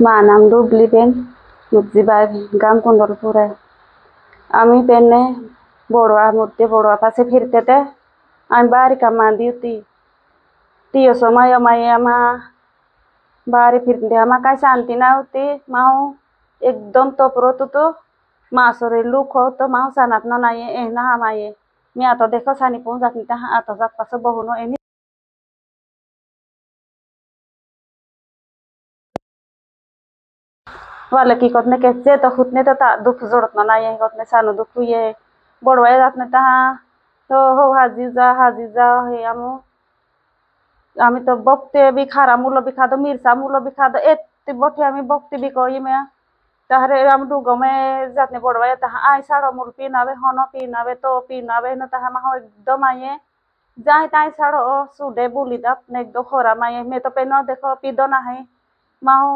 Manam dubli pen mukjibar গাম কুণ্ডলপুরে আমি পেনে বড়ুয়া মধ্যে বড়ুয়া পাশে ফিরতে আমি বাড়ি কামা দিউতি tiyo somaya maya ama bari फिरते ama काय शांति ना होती माऊ एकदम तोपरो तो मासरे लुक हो तो माऊ सानात ना नाही एना हमाये मी आता देखो सानी पहुंच जाती था आता जात पास बहुनो एनी वाले की कतने कैसे तो खुदने तो दुख जोड़त ना नाही कतने सानो दुख ये बड़वाए जात ने ता तो हो हाजीजा हे आमो आम्ही तर बघते बी खारा मुलं बी खातो मिरचा मुलं बी खातो एत्ती बठे आम्ही बघते बी कही में ताहरे आम डूगो में जातने बड़वाए तहा आई साड़ो मुल पीनावे होनो पीनावे तो पीनावे न तहा माहो एकदम आये जाए ताई साड़ो सुडे बुली दाप ने एकदम खोरा माये मैं तो पेनो देखो पीदो ना है माहो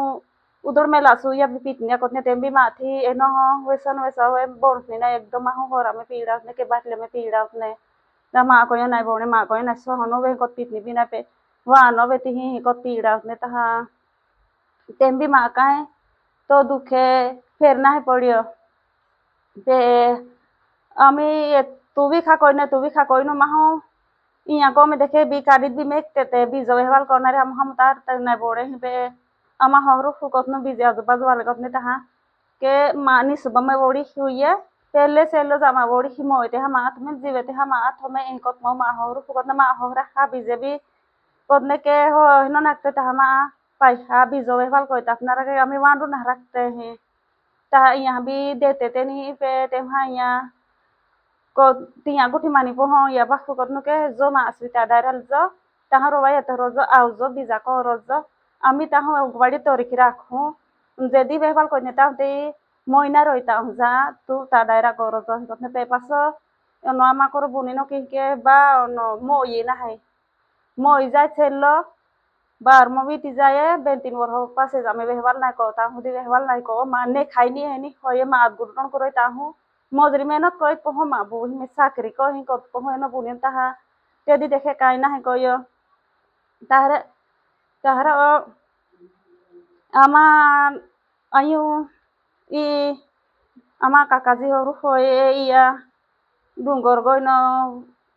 उधर में लासू या भी पीतने कोतने तेम भी माथी एनो हो वैसा वे बोलने ना एकदम माहो खोरा में पीड़ा ने के बाटले में पीड़ा ने ना माँ को ना बोने माँ को ना सोहनो वे को पीतनी भी ना पे वानो वे ती को पीड़ा ने तहा तेम भी माँ का है तो दुखे फेरना है पड़ियो ते आमी तू भी खा कोई न माहो इया को में देखे बी काडित भी मेक ते बी जवेहवाल करनारे हम तार तने बोड़े ही बे अमा हरु फुकत न बी आजू बाजू वाले कतने तहा के मानी सुबह में बोड़ी हुई है पहले से लो जामा बोड़ी ही मोते हम आठ में जीवे ते हम आठ में इनकत मो मा हरु फुकत न मा हरा हा बीजे भी कतने के हो न नाकते तहा मा पाई हा बी जवेहवाल कोई तकनारा के आमी वांडू ना रखते हैं ता यहाँ भी देते थे नहीं पे ते यहाँ को तिया गुठी मानी पो हो या बाखु करनु के जो मासविता डायरल जो तहा रोवाय त रोज आउ जो बिजा को रोज आमी तहा गवाड़ी तोरिकी राखू जेदी बेहवाल को नेता ते मोइना रोइता जा तू ता डायरा को रोज कतने पे पासो नो आमा को बुनी नो के बा नो मोई ना है मोई जा छेलो बार मोबी जाए बेंतिन वर हो पासे जामे बेहवाल ना को ता हुदी बेहवाल ना को माने खाइनी है नी होये मा गुडन को रोइता हूं मजरी मेहनत कोई पहो मा बु में साकरी को ही को पहो न बुने तहा तेदी देखे काय ना है कोयो ताहरे ताहरे आमा आयु ई आमा काकाजी हो होये इया डुंगर गोइनो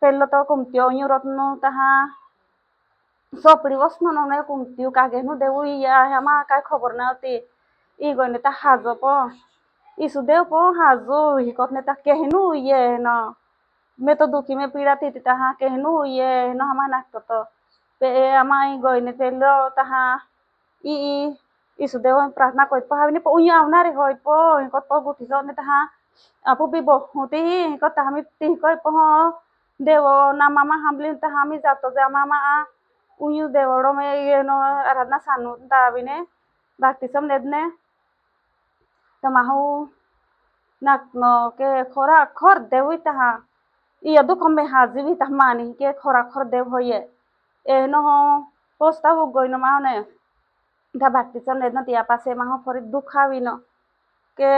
पेल्लो तो कुमतियो यु रत्नो तहा सोपड़ी वसनो न कुमतियो कागे नु देउ इया आमा काय खबर ना होती ई गोइने ता हाजो पो इस देव पो हाजो ही कतने ता कहनु ये न मैं तो दुखी में पीड़ा थी तहा कहनु ये न हमा नाक तो पे अमाई गोइने तेलो तहा ई इस देव प्रार्थना कोई पहाविनी पो उया आवना रे होय पो को पो गुठी जो ने तहा आपु भी बहुती को तहा ती कोई पो देव ना मामा हमले तहा मी जातो जा मामा उयु देवड़ो में ये नो आराधना सानु ताविने भक्ति सम नेदने तमाहु nak no ke khora khor dewi taha iya du kome haji bi tah mani ke khora khor dew hoye e no posta bu goi no ma ne da bhakti chan ne tia pase ma ho phori dukha wi no ke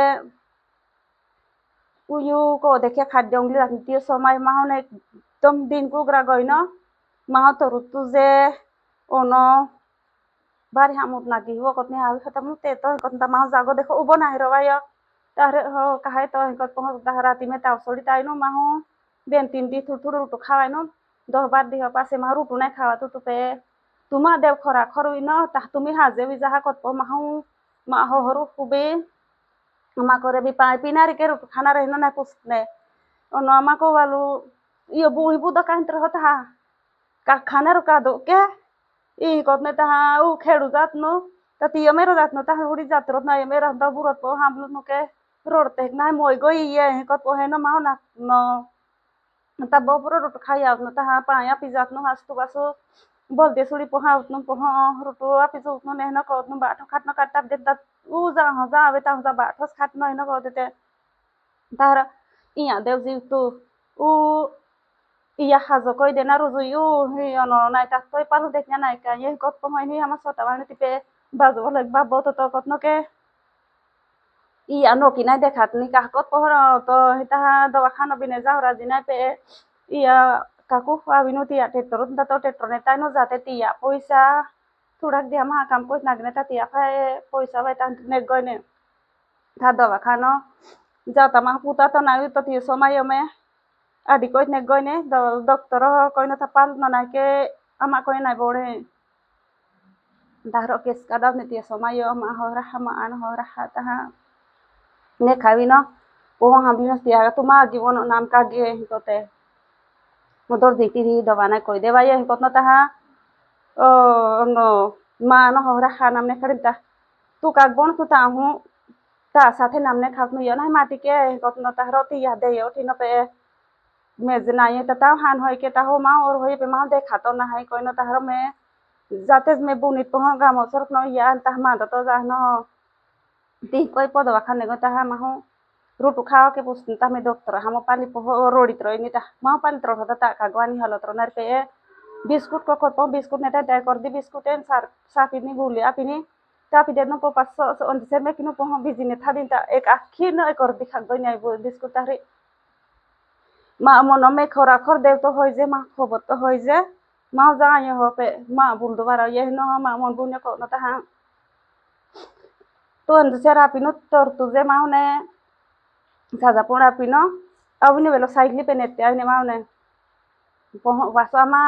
uyu ko dekhe khadyong li ranti somai ma ho ne tom din ku gra goi no ma ho toru tu je ono bari hamut nagi ho kotne hawi khatam te to kotna ma jago dekho ubo na ro ya तारे हो कहे तो हिकत पहुंच दहराती में ताव सोड़ी ताइनो माहो Ben तीन दी थुड़ Ruto खावाइनो 10 बार दी पासे मा रुटो नहीं खावा तो पे तुमा देव खरा खरवी न ता तुमी हाजे भी जहा कत प माहो मा हो हरु खुबे मा करे भी पाई पिनारी के रुटो खाना रहनो ना पुछने ono मा को वालू यो बुई बु द कांतर होता का खाना रुका दो के ई कतने ता उ खेडू जात नो ता यो मेरो जात नो ता उड़ी जात रत ना मेरो द बुरत प हमलो नो के रोडते ना मोय गई ये कत है न माव ना न ता बपुरो रोट खाई आव न ता पाया पिजात न हास्तु बासो बोल दे सुड़ी पोहा उतन पोहा रोटो पिजो उतन ने न को उतन बाठो खात न काटा दे ता उ जा ह जा आवे ता जा बाठोस खात न न को देते तार इया देव जी तू उ इया हाजो कोई देना रोजो यु हे अन नाय ता कोई पालो देखना नाय का ये कत पोहा नि हम सता वाने तिपे बाजो लग बा बहुत तो कत न के iya no kinai dekat ni kakot pohon to hita dawakana bine jahra jinai pe iya kaku abinu tia tetorut da to tetorne tai no jate tia poisa Turak dia mah kampus nagne ta tiap hai poisa vai tan nek goine tha dawakano jata mah puta to na to ti somayo me adi koi nek goine doktor koino ta pal no na ke ama koi nai bore dahro kes kadam ne ti somayo ma hora ma an hora ta ne khavino poho hambino tia tu ma givon nam ka ge hikote motor dikiri dawana koi de vaya hikotno ta no ma no hora khanam ne kharinta tu kagbon tu ta hu ta sathe namne khaknu yo nai mati ke hikotno ta ro ti ya de yo ti no pe mezna ye ta han hoy ke ta ho ma और hoy pe ma de khato na hai koi no ta ro me जाते में बुनित पह गाम सरक न या ता मा तो जा न ती कोई पदवा खाने गता हा माहो रुटु खाओ के पुस्ता में डॉक्टर हम पाली पह रोड़ी त्रय निता मा पाली त्र ता कागवानी हलत र नर पे बिस्कुट को को बिस्कुट नेता दे कर दी बिस्कुट एन सार सापिनी गुली आपिनी ता पि देनो को पास on से में किनो पह बिजिने था दिन ता एक आखी न कर दी खाग गई बिस्कुट तारे मा मन में खरा खर देव तो होय जे मा खबर तो होय जे मा जा ये हो पे मा बुल दोबारा ये न मा मन बुने को न ता तो अंद से रापिनो तर तुजे मा ने साजा पोड़ा पिनो अवनी वेलो साइकली पे नेते अवनी मा ने पोह वासा मा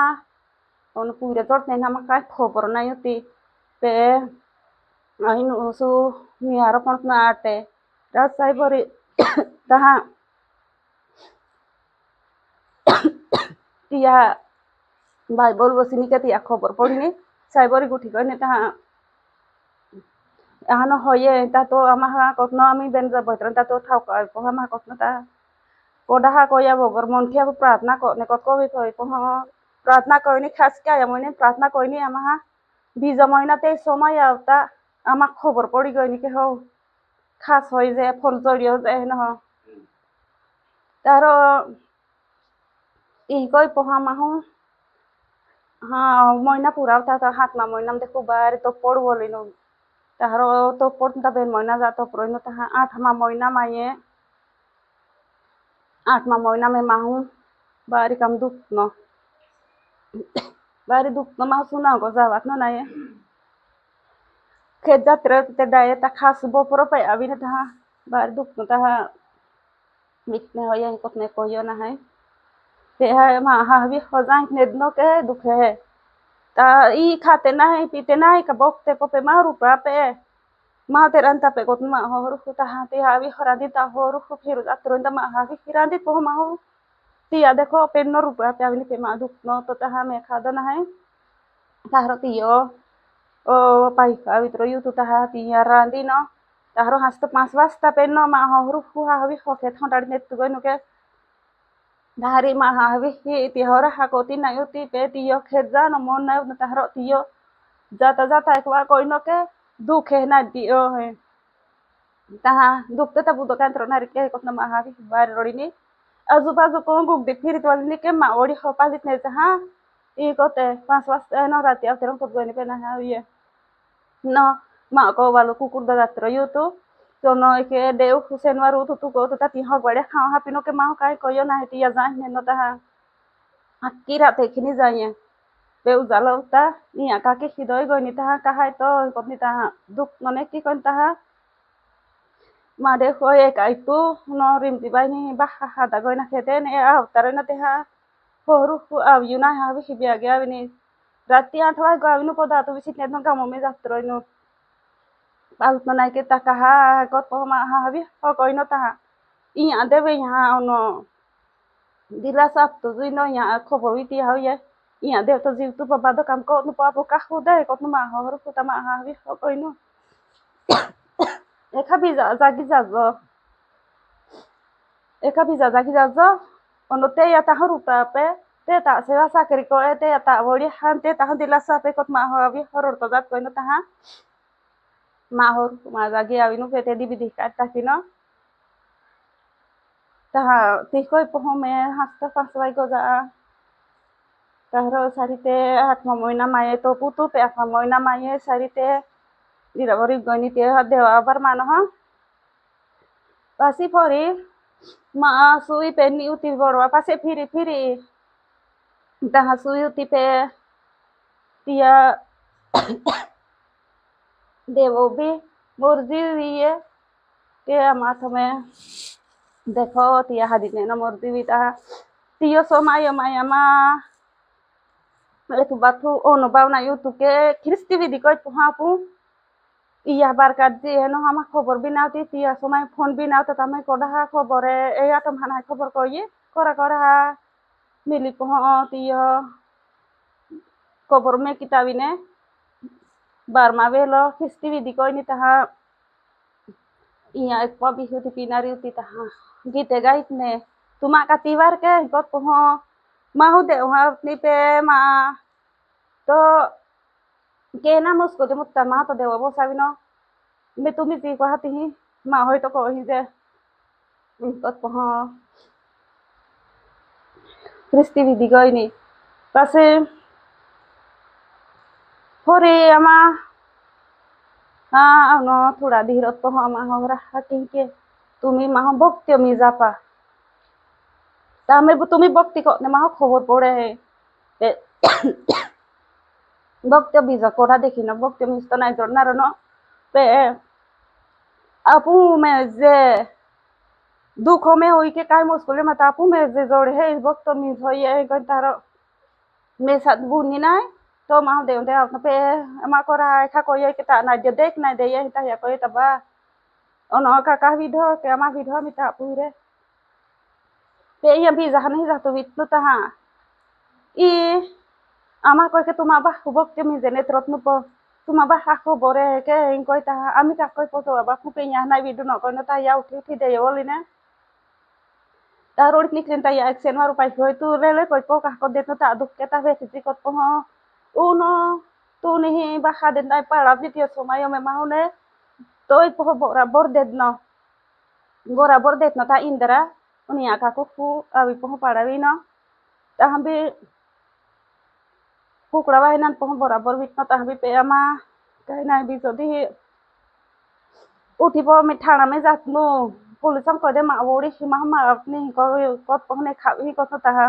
on puire tot ne nama ka खबर ना युती पे ahin usu miaro kon na ate ra sai bori taha tia Bible बसिनी के tia खबर पड़िनी sai bori गुठी गने ताहा ahano hoye ta to amaha kotno ami benza boitran ta to thau ka po ama kotno ta kodaha koya bogar monthia ko प्रार्थना को ने कत को भी कोई को प्रार्थना कोइनी खास क्या या मोने प्रार्थना कोइनी amaha बीजा महीना ते समय आवता आमा खबर पड़ी गई के हो खास होई जे फल जड़ियो जे न हो तारो ई कोई पोहा माहू हाँ महीना पूरा होता था हाथ में महीना में देखो बाहर तो पड़ बोली नो तारो तो पड़ बेन महीना जातो प्रोइनो ता 8मा महीना में ये 8मा महीना में माहू बारी काम दुख न बारी दुख न माहू सुना को जावत न नाये खेत जात्रा ते डाये ता खास बोपरो पे अभी न ता बारी दुख न ता मिटने हो ये कोतने कोयो ना है ते है मा हा भी हो जाए नेदनो के दुख है ता ई खाते ना है पीते ना है कबोकते को पे मा रुपा पे मा तेरंता पे कोत मा हो रुखु ता हा ते हा भी खरादी ता हो रुखु फिर जात्रो ता मा हा भी खरादी को मा हो तिया देखो पे न रुपा पे अभी पे मा दुख न तो ता हा में खादा ना है तारो तियो ओ पाई का वित्रो यु तो ता हा तिया रांदी न तारो हस्त 5 वास्ता पे न मा हो रुखु हा भी खो के थंडाड़ी ने तु गनो के धारी मा हा भी ति होरा हा कोती ना युती पे तियो खेजा न मन ना न तारो तियो जाता जाता एक बार कोई न के दुख है ना दियो है ताहा दुख तो तब तो कांत्रो नारी के कोत मा हा भी बार रोड़ीनी आजू बाजू को गुग दे फिर तो नि के मा ओड़ी हो पालित ने जहां ई कोते 5 वास्ता न राती आवते को गने पे ना हा ये न मा को वालो कुकुर दा जात्रो यु तो no ke deu husen waru tu ko ta ti ho gade kha ha pino ke ma kai koyo na ti ya za ne no ta akira te khini जाए be uzalo ta ni aka ke khidoi go ni ta ka hai to ko ni ta duk mane ki kon ta ma de ho e kai tu no rim ti bai ni ba ha da go na khete ne a tar na te ha ho ru a yu na ha bi bi a gya ni rati 8 ba go nu ko da tu bi sit ne no ka mo me jatro no Paut na ke ta ka ha ko po ma ha bi ho ko no ta i ade be ha no dila sap to zui no ya khobor wi ti ha ye i ade to jiu tu pa do kam ko no pa po ka khu de ko no ma ho ru ta ma ha bi ho ko no eka bi za gi za zo ono te ya ta ru pa pe te ta se va sa kri ko te ya ta bori han te ta dila sa pe ko ma ho bi ho ru to dat ko no ta ha ma ho ma za gi avi no pe te di bi di ka ta ki no taha tihkoi poho me hasta paswai go za tahro sarite hatma moina maye to putu pe atma moina maye sarite dirabori goni te dewa abar mano ha pasi pori ma sui pe ni uti borwa pase phiri taha sui uti pe tia देवो भी मुर्जी हुई है कि ama थमें देखो तिया hadine na Murji भी ता तियो सोमायो माया मा itu batu ono bau na YouTube ke Kristi भी दिकोय पुहापु iya barkat ji no hama खबर भी नावती तिया सोमाय फोन भी नावता तमे कोडा खबर ए या तम हाना खबर कोये करा करा मिली पह तियो खबर में किताबी ने बारमा बेलो Kristi भी दिकोय नि तहा iya ekpa bihu ti pinari uti taha gite gait ne tuma katiwar ke kot poho mahu de ha ni pe ma to ke na musko de mutta ma to dewa bo sabino me tumi ji ko hati hi ma hoy to ko hi je kot poho Kristi भी दिकोय ni pase hore ama no थोड़ा धीरत तो हम हमरा हटिंग के तुम्ही माह भक्ति मी जापा तामे तुम्ही भक्ति को ने माह खबर पड़े है भक्ति बीजा कोड़ा देखी ना भक्ति मी तो नहीं जोड़ना रनो पे आपू में जे दुखों में हुई के काय मुश्किल में आपू में जे जोड़े है भक्ति मी होई है कोई तारो में साथ बुनी ना तो माह दे दे अपना पे मा कोरा खा कोई के ता ना जे देख ना दे ये ता या कोई तबा ono kaka video ke ama video mita pure pe ya bi jahan hi jatu bitnu ta ha I ama koi ke tuma ba hubok ke mi jene trotnu po tuma ba ha ko bore ke in koi ta ami ka koi poto ba ku pe nya na video no koi no ta ya uthi uthi de yoli ne ta rodik niklen ta ya action maru pai hoi tu le koi po ka ko de ta duk ke ta ve ti ko po ho uno tu ni ba ha den dai pa ra video somayo me ma ne tôi po borabor dedno ta indra uni aka ko fu abi po padawi no ta hambi kukra bai nan po borabor bitno ta hambi pe ama kai nai bi jodi uthi po me thana me jatnu pulisam ko de ma wori hima ma apni ko po ne khabi ko ta ha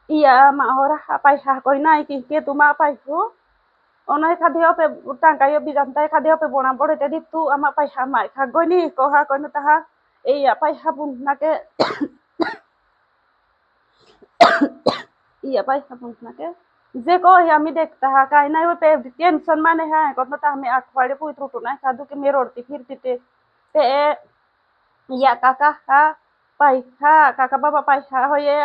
iya ma hora pai ha koi nai ki ke tuma pai fu onai khadeo pe tangkayo bijantai khadeo pe bona bore te tu ama pai ha mai khagoi ni ko ha ko ta ha ei ya pai ha bun na ke iya pai ha bun na ke je ko hi ami dekhta ha kai nai pe tension mane ha ko ta me akhwade pu tru tu na khadu ke merorti firti te pe iya kaka ha pai ha kaka baba pai ha hoye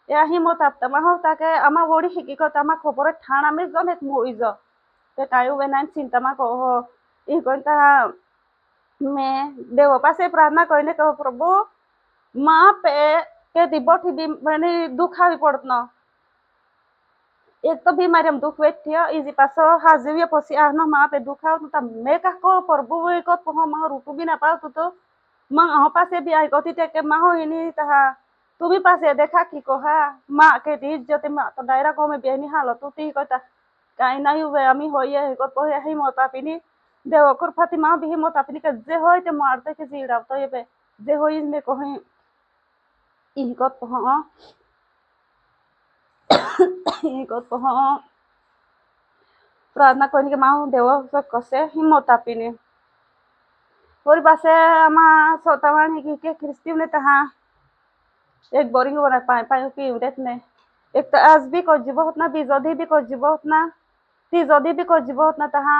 ya hi motap ta ma ho ta ke ama wori hiki ko ta ma khobor thana me jonet moijo ते कायू वेनान चिंता मा को हो ई कोनता मैं देव पासे प्रार्थना कइने को प्रभु मां पे के दिबठी भी माने दुखा भी पड़त न एक तो बीमारी हम दुख वेठियो इजी पासो हाजिवे पसी आनो मां पे दुखा त मैं का को प्रभु वे को पहो मा रुटु भी ना पाउ तो मां हो पासे भी आई कोती ते के मा हो इनी ता तू भी पासे देखा की को हा मां के इज्जत मा तो दायरा को में बेनी हालत तू ती कोता kai na yu ve ami hoye ko po he mota pini dewo kur fatima bi mota pini ke je hoy te marte ke zira to ye be je hoy me ko he I got po ha I got po ha प्रार्थना कोनी के Maui देwo so kose hi mota pini और पासे ama sotawan hi के Kristi ने तहा एक boring बना पाए पाए की उदेत ने एक तो आज भी को जीव होतना भी जदी भी को जीव होतना ती जदी भी को जीव होतना तहा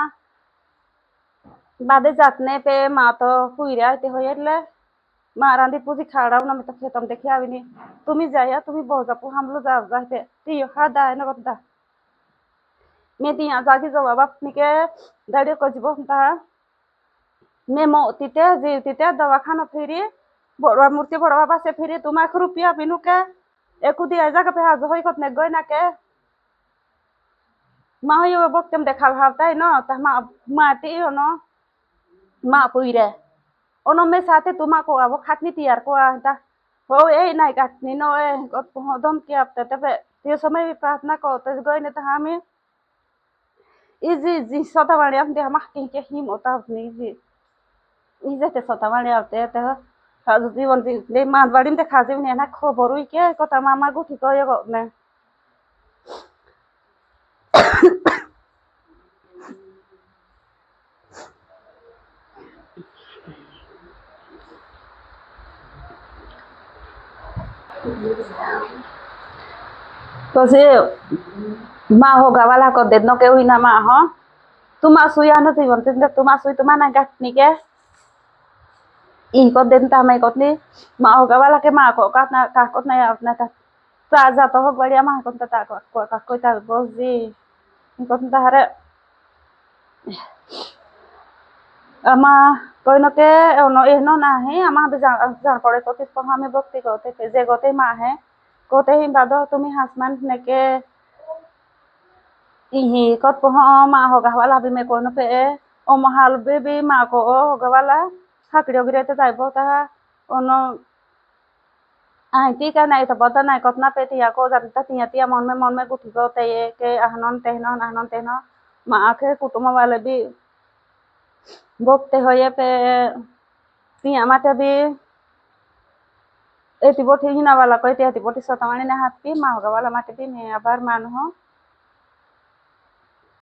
बादे जातने पे मा तो हुई रे ते होयले मा रांदी पूजी खाड़ा ना मैं तो खेतम देखे आविनी तुम्ही जाया तुम्ही बहुजापू हम लोग जाते ती हा दा न बता मैं ती जागी जवाब अपनी के दाड़ी को जीव होता मैं मोतीते जीवतीते दवाखाना फिरी बड़वा मूर्ति बड़वा पासे फिरी तुम्हारे रुपया बिनु के एकु दिया जाके पे हाज होई कत ने गय ना के मा होय बक्तम देखाल हावताय न त माटी न मा पुइरे ono me sate tuma ko abo khatni tiar ko anta ho ei nai katni no e got dom ki apta te te समय भी प्रार्थना को त गय ने त हमें इजी जी सता वाले हम दे हम के हिम होता अपनी जी इजे ते सता वाले आते ते हाज जीवन जी ले मानवाड़ी में खाजे ने ना खबर हुई के को त मामा गुठी को ये ने तो से माँ होगा वाला कर दे न के हुई ना माँ हो तुम सुई आना जीवन ते तुम सुई तुम ना गटनी के ih ko den tamai ko ni ma ho ga wala ke ma ko ka ko na ta ta za to ho bari ma ko ta ko ka ko ta bozi ko ta hare ama ko no ke no e no na he ama be jan pore ko tis ko hame bhakti ko te je gote ma hai ko te hi bado tumi hasman ne ke ihi ko po ma ho ga wala be me ko no pe o mahal be ma ko ho ga wala hakri ogre te jaibo ta ono Ai cái này thì bọn ta này có na pe thì cô dặn ta thì tia mon me guthi go te ke ahnon te no ma ke kutuma wale bi bokte hoye pe tia mate bi eti boti hina wala ko eti boti sotamani na happy ma hoga wala mate bi me abar man ho